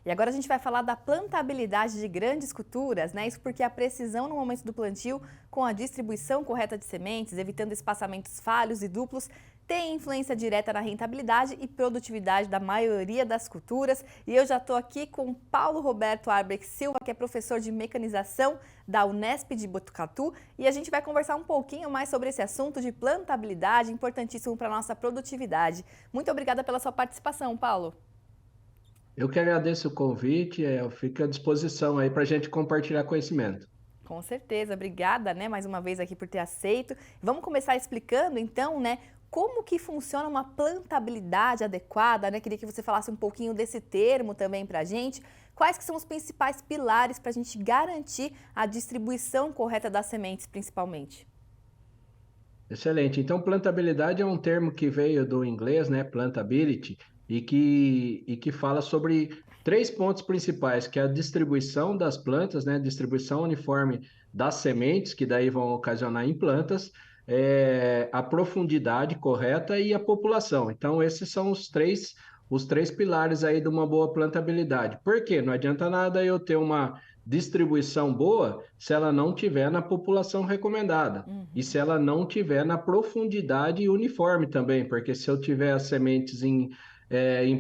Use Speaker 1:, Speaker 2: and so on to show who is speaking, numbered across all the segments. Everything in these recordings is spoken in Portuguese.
Speaker 1: E agora a gente vai falar da plantabilidade de grandes culturas, né? Isso porque a precisão no momento do plantio, com a distribuição correta de sementes, evitando espaçamentos falhos e duplos, tem influência direta na rentabilidade e produtividade da maioria das culturas. E eu já estou aqui com Paulo Roberto Arbrecht Silva, que é professor de mecanização da Unesp de Botucatu, e a gente vai conversar um pouquinho mais sobre esse assunto de plantabilidade, importantíssimo para a nossa produtividade. Muito obrigada pela sua participação, Paulo.
Speaker 2: Eu que agradeço o convite, eu fico à disposição aí para a gente compartilhar conhecimento.
Speaker 1: Com certeza, obrigada, né, mais uma vez aqui por ter aceito. Vamos começar explicando, então, né, como que funciona uma plantabilidade adequada, né? Queria que você falasse um pouquinho desse termo também para a gente. Quais que são os principais pilares para a gente garantir a distribuição correta das sementes, principalmente?
Speaker 2: Excelente. Então, plantabilidade é um termo que veio do inglês, né, plantability, e que fala sobre três pontos principais, que é a distribuição das plantas, né, distribuição uniforme das sementes, que daí vão ocasionar em plantas, a profundidade correta e a população. Então, esses são os três pilares aí de uma boa plantabilidade. Por quê? Não adianta nada eu ter uma distribuição boa se ela não tiver na população recomendada. E se ela não tiver na profundidade uniforme também, porque se eu tiver as sementes em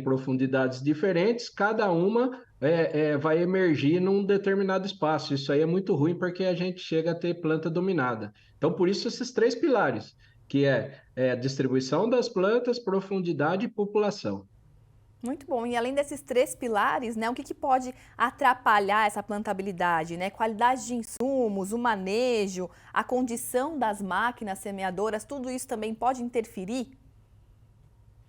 Speaker 2: profundidades diferentes, cada uma vai emergir num determinado espaço. Isso aí é muito ruim porque a gente chega a ter planta dominada. Então, por isso, esses três pilares, que é distribuição das plantas, profundidade e população.
Speaker 1: Muito bom. E além desses três pilares, né, o que pode atrapalhar essa plantabilidade, né? Qualidade de insumos, o manejo, a condição das máquinas semeadoras, tudo isso também pode interferir?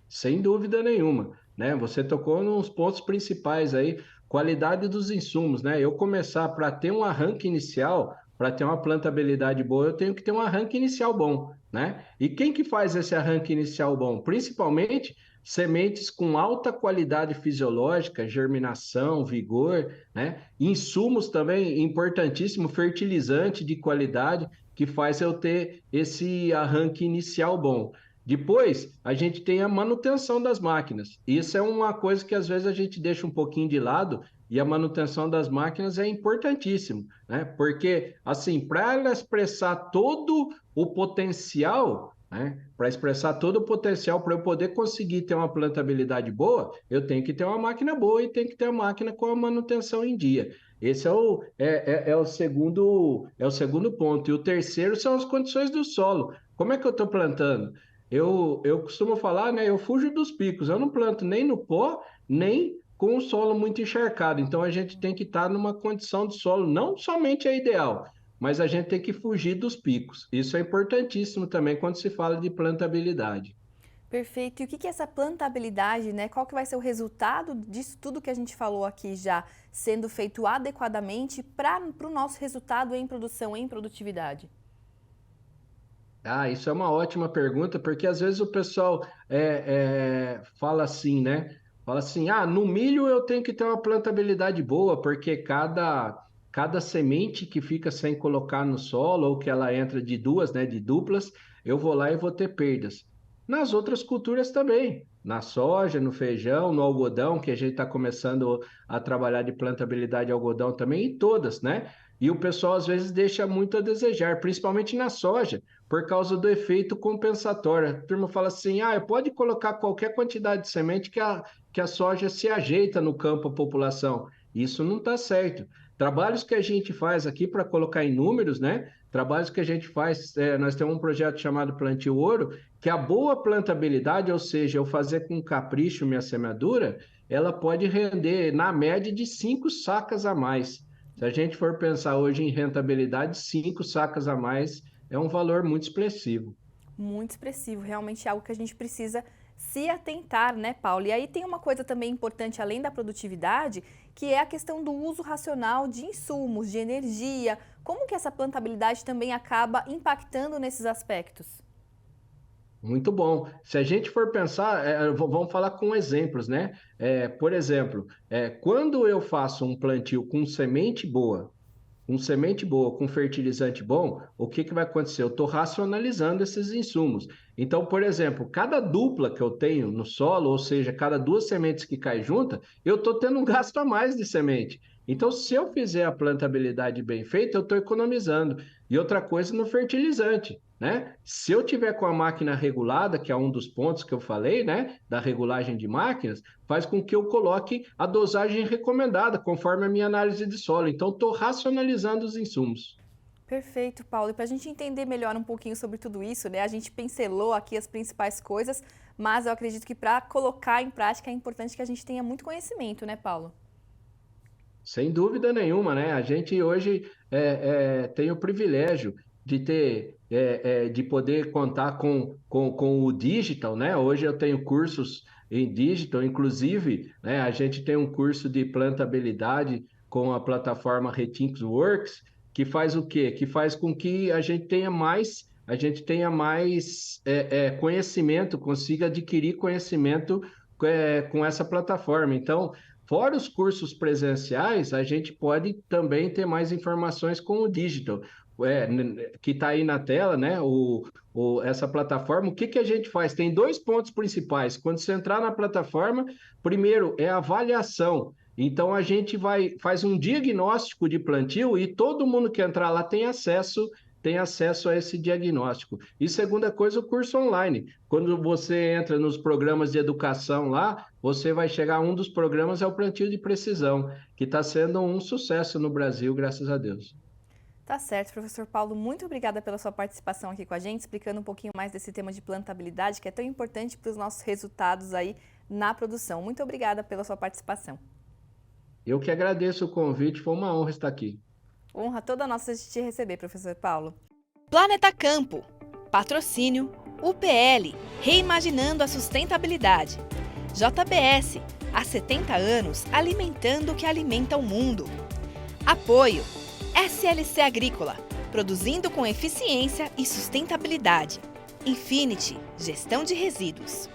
Speaker 2: Sem dúvida nenhuma, né? Você tocou nos pontos principais aí, qualidade dos insumos, né? Eu começar para ter um arranque inicial, para ter uma plantabilidade boa, eu tenho que ter um arranque inicial bom, né? E quem que faz esse arranque inicial bom? Principalmente sementes com alta qualidade fisiológica, germinação, vigor, né? Insumos também importantíssimo, fertilizante de qualidade que faz eu ter esse arranque inicial bom. Depois, a gente tem a manutenção das máquinas. Isso é uma coisa que às vezes a gente deixa um pouquinho de lado e a manutenção das máquinas é importantíssimo, né? Porque, assim, para ela expressar todo o potencial, né? Para expressar todo o potencial, para eu poder conseguir ter uma plantabilidade boa, eu tenho que ter uma máquina boa e tenho que ter uma máquina com a manutenção em dia. Esse é o segundo ponto. E o terceiro são as condições do solo. Como é que eu estou plantando? Eu costumo falar, né? Eu fujo dos picos. Eu não planto nem no pó, nem com o solo muito encharcado. Então a gente tem que estar numa condição de solo, não somente é ideal, mas a gente tem que fugir dos picos. Isso é importantíssimo também quando se fala de plantabilidade.
Speaker 1: Perfeito. E o que é essa plantabilidade, né? Qual que vai ser o resultado disso tudo que a gente falou aqui já sendo feito adequadamente para o nosso resultado em produção, em produtividade?
Speaker 2: Ah, isso é uma ótima pergunta, porque às vezes o pessoal fala assim, né? Fala assim, no milho eu tenho que ter uma plantabilidade boa, porque cada semente que fica sem colocar no solo, ou que ela entra de duas, né, de duplas, eu vou lá e vou ter perdas. Nas outras culturas também, na soja, no feijão, no algodão, que a gente está começando a trabalhar de plantabilidade de algodão também, e todas, né? E o pessoal às vezes deixa muito a desejar, principalmente na soja por causa do efeito compensatório. A turma fala assim: pode colocar qualquer quantidade de semente que a soja se ajeita no campo a população. Isso não está certo. Trabalhos que a gente faz aqui para colocar em números, né? Trabalhos que a gente faz, nós temos um projeto chamado Plantio Ouro, que a boa plantabilidade, ou seja, eu fazer com capricho minha semeadura, ela pode render na média de 5 sacas a mais. Se a gente for pensar hoje em rentabilidade, 5 sacas a mais é um valor muito expressivo.
Speaker 1: Muito expressivo, realmente é algo que a gente precisa se atentar, né, Paulo? E aí tem uma coisa também importante, além da produtividade, que é a questão do uso racional de insumos, de energia. Como que essa plantabilidade também acaba impactando nesses aspectos?
Speaker 2: Muito bom. Se a gente for pensar, vamos falar com exemplos, né? Por exemplo, quando eu faço um plantio com semente boa, com semente boa, com fertilizante bom, o que vai acontecer? Eu estou racionalizando esses insumos. Então, por exemplo, cada dupla que eu tenho no solo, ou seja, cada 2 sementes que caem juntas, eu estou tendo um gasto a mais de semente. Então, se eu fizer a plantabilidade bem feita, eu estou economizando. E outra coisa no fertilizante, né? Se eu tiver com a máquina regulada, que é um dos pontos que eu falei, né, da regulagem de máquinas, faz com que eu coloque a dosagem recomendada, conforme a minha análise de solo. Então, estou racionalizando os insumos.
Speaker 1: Perfeito, Paulo. E para a gente entender melhor um pouquinho sobre tudo isso, né? A gente pincelou aqui as principais coisas, mas eu acredito que para colocar em prática é importante que a gente tenha muito conhecimento, né, Paulo?
Speaker 2: Sem dúvida nenhuma, né? A gente hoje tem o privilégio de ter, de poder contar com o digital, né? Hoje eu tenho cursos em digital, inclusive, né? A gente tem um curso de plantabilidade com a plataforma Retincworks, que faz o quê? Que faz com que a gente tenha mais conhecimento, consiga adquirir conhecimento com essa plataforma. Então, fora os cursos presenciais, a gente pode também ter mais informações com o digital, que está aí na tela, né? Essa plataforma. O que a gente faz? Tem 2 pontos principais. Quando você entrar na plataforma, primeiro é a avaliação. Então a gente faz um diagnóstico de plantio e todo mundo que entrar lá tem acesso a esse diagnóstico. E segunda coisa, o curso online. Quando você entra nos programas de educação lá, você vai chegar a um dos programas, é o plantio de precisão, que está sendo um sucesso no Brasil, graças a Deus.
Speaker 1: Tá certo, professor Paulo. Muito obrigada pela sua participação aqui com a gente, explicando um pouquinho mais desse tema de plantabilidade, que é tão importante para os nossos resultados aí na produção. Muito obrigada pela sua participação.
Speaker 2: Eu que agradeço o convite, foi uma honra estar aqui.
Speaker 1: Honra toda nossa de te receber, professor Paulo.
Speaker 3: Planeta Campo. Patrocínio UPL, reimaginando a sustentabilidade. JBS, há 70 anos alimentando o que alimenta o mundo. Apoio SLC Agrícola, produzindo com eficiência e sustentabilidade. Infinity, gestão de resíduos.